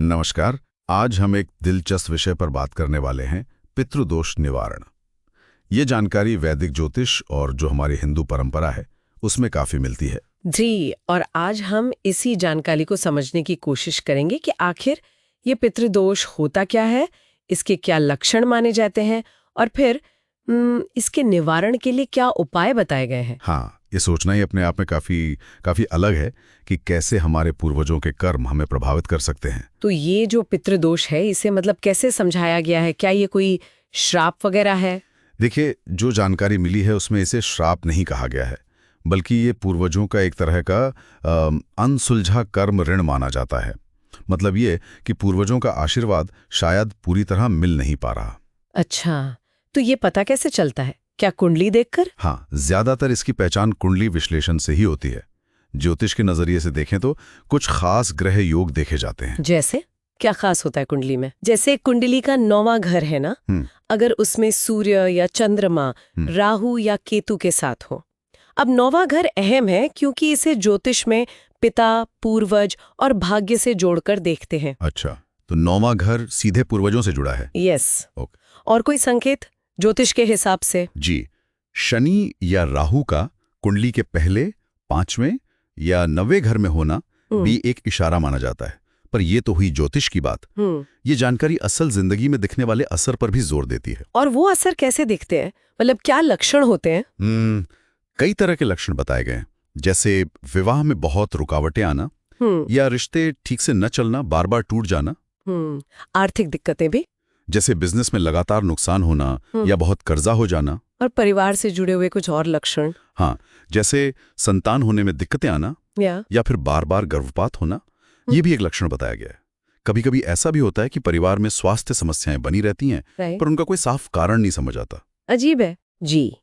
नमस्कार। आज हम एक दिलचस्प विषय पर बात करने वाले हैं, पितृदोष निवारण। ये जानकारी वैदिक ज्योतिष और जो हमारी हिंदू परंपरा है उसमें काफी मिलती है। जी, और आज हम इसी जानकारी को समझने की कोशिश करेंगे कि आखिर ये पितृदोष होता क्या है, इसके क्या लक्षण माने जाते हैं और फिर इसके निवारण के लिए क्या उपाय बताए गए हैं। हाँ, ये सोचना ही अपने आप में काफी काफी अलग है कि कैसे हमारे पूर्वजों के कर्म हमें प्रभावित कर सकते हैं। तो ये जो पितृदोष है इसे मतलब कैसे समझाया गया है, क्या ये कोई श्राप वगैरह है? देखिए, जो जानकारी मिली है उसमें इसे श्राप नहीं कहा गया है, बल्कि ये पूर्वजों का एक तरह का अनसुलझा कर्म ऋण माना जाता है। मतलब ये कि पूर्वजों का आशीर्वाद शायद पूरी तरह मिल नहीं पा रहा। अच्छा, तो ये पता कैसे चलता है? क्या कुंडली देखकर? हाँ, ज्यादातर इसकी पहचान कुंडली विश्लेषण से ही होती है। ज्योतिष के नजरिए से देखें तो कुछ खास ग्रह योग देखे जाते हैं। जैसे क्या खास होता है कुंडली में? जैसे कुंडली का 9वां घर है ना, अगर उसमें सूर्य या चंद्रमा राहु या केतु के साथ हो। अब 9वां घर अहम है क्योंकि इसे ज्योतिष में पिता, पूर्वज और भाग्य से जोड़कर देखते हैं। अच्छा, तो 9वां घर सीधे पूर्वजों से जुड़ा है। यस। ओके। और कोई संकेत ज्योतिष के हिसाब से? जी, शनि या राहु का कुंडली के पहले, 5वें या 9वें घर में होना भी एक इशारा माना जाता है। पर यह तो हुई ज्योतिष की बात। ये जानकारी असल जिंदगी में दिखने वाले असर पर भी जोर देती है। और वो असर कैसे दिखते हैं? मतलब क्या लक्षण होते हैं? कई तरह के लक्षण बताए गए हैं, जैसे विवाह में बहुत रुकावटें आना या रिश्ते ठीक से न चलना, बार बार टूट जाना। आर्थिक दिक्कतें भी, जैसे बिजनेस में लगातार नुकसान होना या बहुत कर्जा हो जाना। और परिवार से जुड़े हुए कुछ और लक्षण। हाँ, जैसे संतान होने में दिक्कतें आना या फिर बार बार गर्भपात होना, ये भी एक लक्षण बताया गया है। कभी कभी ऐसा भी होता है कि परिवार में स्वास्थ्य समस्याएं बनी रहती हैं, पर उनका कोई साफ कारण नहीं समझ आता। अजीब है जी।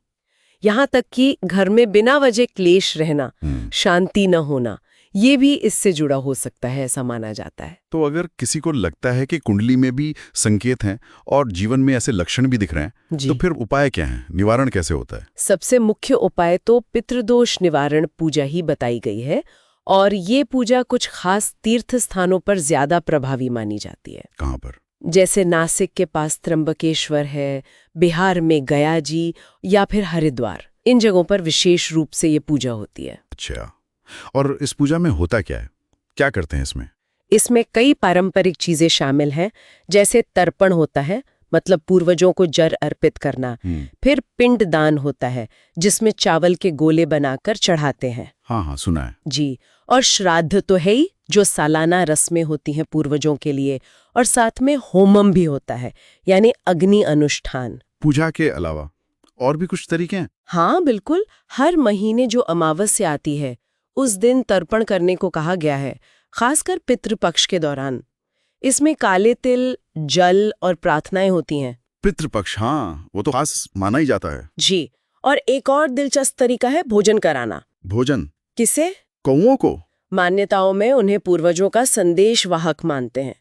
यहाँ तक कि घर में बिना वजह क्लेश रहना, शांति न होना, ये भी इससे जुड़ा हो सकता है, ऐसा माना जाता है। तो अगर किसी को लगता है कि कुंडली में भी संकेत हैं और जीवन में ऐसे लक्षण भी दिख रहे हैं, तो फिर उपाय क्या है? निवारण कैसे होता है? सबसे मुख्य उपाय तो पितृदोष निवारण पूजा ही बताई गई है, और ये पूजा कुछ खास तीर्थ स्थानों पर ज्यादा प्रभावी मानी जाती है। कहाँ पर? जैसे नासिक के पास त्र्यंबकेश्वर है, बिहार में गया जी या फिर हरिद्वार। इन जगहों पर विशेष रूप से ये पूजा होती है। अच्छा, और इस पूजा में होता क्या है? क्या करते हैं इसमें? इसमें कई पारंपरिक चीजें शामिल हैं, जैसे तर्पण होता है, मतलब पूर्वजों को जल अर्पित करना। फिर पिंड दान होता है, जिसमें चावल के गोले बनाकर चढ़ाते हैं। हाँ, सुना है जी। और श्राद्ध तो है ही, जो सालाना रस्में होती हैं पूर्वजों के लिए। और साथ में होमम भी होता है, यानी अग्नि अनुष्ठान। पूजा के अलावा और भी कुछ तरीके हैं? हाँ बिल्कुल। हर महीने जो अमावस्या आती है उस दिन तर्पण करने को कहा गया है, खासकर पितृपक्ष के दौरान। इसमें काले तिल, जल और प्रार्थनाएं होती हैं। पितृपक्ष, हाँ, वो तो खास माना ही जाता है। जी। और एक और दिलचस्प तरीका है भोजन कराना। भोजन? किसे? कौओं को? मान्यताओं में उन्हें पूर्वजों का संदेश वाहक मानते हैं।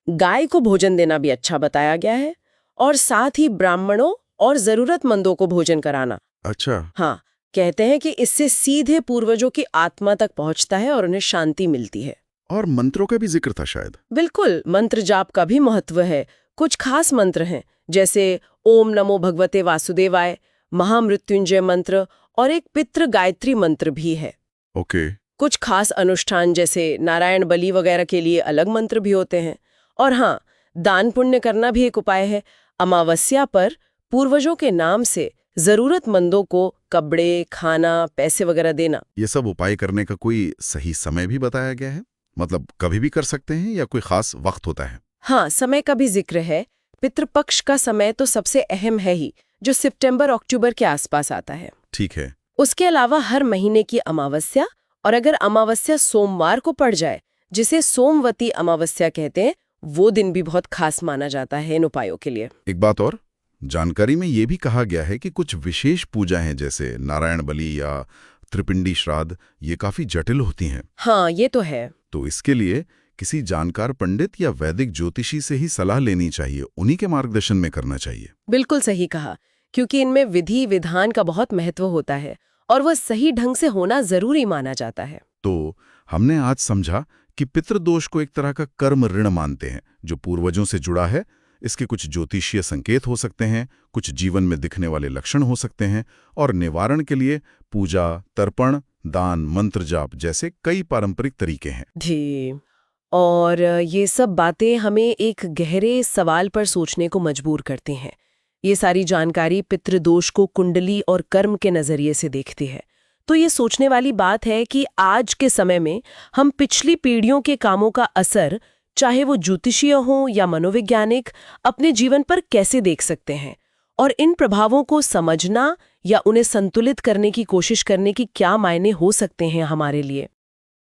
गाय को भोजन देना भी अच्छा बताया गया है, और साथ ही ब्राह्मणों और जरूरतमंदों को भोजन कराना। अच्छा। हाँ, कहते हैं कि इससे सीधे पूर्वजों की आत्मा तक पहुंचता है और उन्हें शांति मिलती है। और मंत्रों का भी जिक्र था शायद? बिल्कुल, मंत्र जाप का भी महत्व है। कुछ खास मंत्र हैं, जैसे ओम नमो भगवते वासुदेवाय, महामृत्युंजय मंत्र और एक पितृ गायत्री मंत्र भी है। ओके। कुछ खास अनुष्ठान जैसे नारायण बलि वगैरह के लिए अलग मंत्र भी होते हैं। और हाँ, दान पुण्य करना भी एक उपाय है। अमावस्या पर पूर्वजों के नाम से जरूरतमंदों को कपड़े, खाना, पैसे वगैरह देना। ये सब उपाय करने का कोई सही समय भी बताया गया है? मतलब कभी भी कर सकते हैं या कोई खास वक्त होता है? हाँ, समय का भी जिक्र है। पितृपक्ष का समय तो सबसे अहम है ही, जो सितंबर-अक्टूबर के आसपास आता है। ठीक है। उसके अलावा हर महीने की अमावस्या, और अगर अमावस्या सोमवार को पड़ जाए, जिसे सोमवती अमावस्या कहते हैं, वो दिन भी बहुत खास माना जाता है इन उपायों के लिए। एक बात और, जानकारी में ये भी कहा गया है कि कुछ विशेष पूजा हैं, जैसे नारायण बलि या त्रिपिंडी श्राद्ध, ये काफी जटिल होती हैं। हाँ, ये तो है। तो इसके लिए किसी जानकार पंडित या वैदिक ज्योतिषी से ही सलाह लेनी चाहिए, उन्हीं के मार्गदर्शन में करना चाहिए। बिल्कुल सही कहा, क्योंकि इनमें विधि विधान का बहुत महत्व होता है और वह सही ढंग से होना जरूरी माना जाता है। तो हमने आज समझा कि पितृदोष को एक तरह का कर्म ऋण मानते हैं जो पूर्वजों से जुड़ा है। इसके कुछ ज्योतिषीय संकेत हो सकते हैं, कुछ जीवन में दिखने वाले लक्षण हो सकते हैं, और निवारण के लिए पूजा, तर्पण, दान, मंत्र जाप जैसे कई पारंपरिक तरीके हैं। जी, और ये सब बातें हमें एक गहरे सवाल पर सोचने को मजबूर करती हैं। ये सारी जानकारी पितृदोष को कुंडली और कर्म के नजरिए से देखती है। तो ये सोचने वाली बात है कि आज के समय में हम पिछली पीढ़ियों के कामों का असर, चाहे वो ज्योतिषीय हो या मनोवैज्ञानिक, अपने जीवन पर कैसे देख सकते हैं, और इन प्रभावों को समझना या उन्हें संतुलित करने की कोशिश करने की क्या मायने हो सकते हैं हमारे लिए।